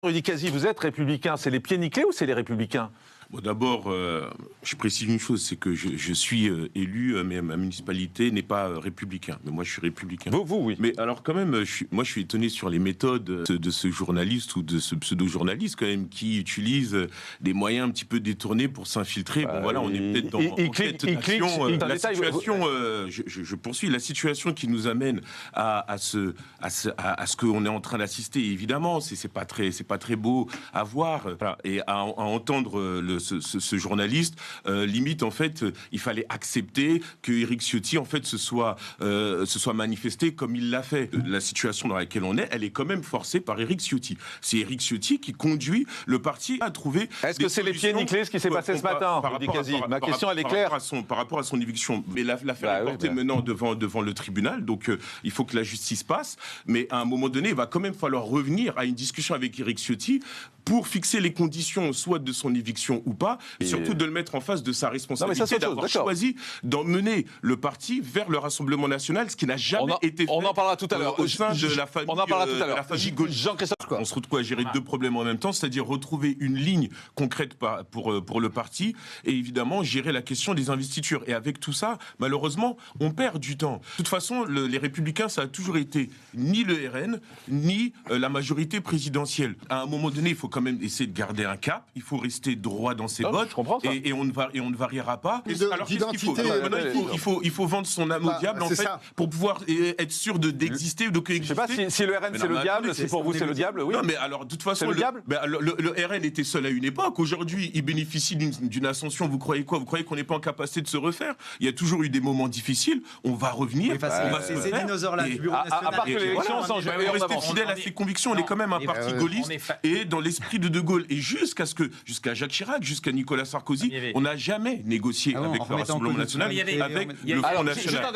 Rudy Kazi, vous êtes républicain, c'est les pieds nickelés ou c'est les républicains? Bon, d'abord, je précise une chose, c'est que je suis élu, mais ma municipalité n'est pas républicain. Mais moi, je suis républicain. Vous, oui. Mais alors, quand même, je suis étonné sur les méthodes de ce journaliste ou de ce pseudo-journaliste, quand même, qui utilise des moyens un petit peu détournés pour s'infiltrer. Bon, voilà, on est peut-être dans la situation. Je poursuis. La situation qui nous amène à ce qu'on est en train d'assister, évidemment, c'est pas très beau à voir. Voilà, et à entendre ce journaliste, limite, en fait, il fallait accepter que Éric Ciotti, en fait, se soit manifesté comme il l'a fait. La situation dans laquelle on est, elle est quand même forcée par Éric Ciotti. C'est Éric Ciotti qui conduit le parti à trouver. Est-ce que c'est les pieds nickelés ce qui s'est passé ce matin, Rudy Kazi? Ma question, elle est claire. Par rapport à son éviction. Mais l'affaire est portée maintenant devant le tribunal, donc il faut que la justice passe. Mais à un moment donné, il va quand même falloir revenir à une discussion avec Éric Ciotti pour fixer les conditions, soit de son éviction ou pas, et surtout de le mettre en face de sa responsabilité d'avoir choisi d'emmener le parti vers le Rassemblement national, ce qui n'a jamais été fait. On en parlera tout à l'heure. Au sein de la famille, la famille Gaulle. Jean-Christophe. On se retrouve à gérer deux problèmes en même temps, c'est-à-dire retrouver une ligne concrète pour le parti, et évidemment gérer la question des investitures. Et avec tout ça, malheureusement, on perd du temps. De toute façon, les Républicains, ça a toujours été ni le RN, ni la majorité présidentielle. À un moment donné, il faut quand même essayer de garder un cap, il faut rester droit dans ses bottes, et on ne variera pas. Alors il faut vendre son âme au diable, en fait, pour pouvoir être sûr d'exister ou de coexister. Je ne sais pas si le RN c'est le diable, si pour vous c'est le diable, oui. Non, mais alors, de toute façon, le RN était seul à une époque. Aujourd'hui, il bénéficie d'une ascension. Vous croyez quoi? Vous croyez qu'on n'est pas en capacité de se refaire? Il y a toujours eu des moments difficiles. On va revenir. On va ces dinosaures-là du bureau national. À part que l'élection change. On reste fidèle à ses convictions. On est quand même un parti gaulliste et dans l'esprit de Gaulle. Et jusqu'à Jacques Chirac, jusqu'à Nicolas Sarkozy, on n'a jamais négocié avec le Rassemblement national, avec le Front National.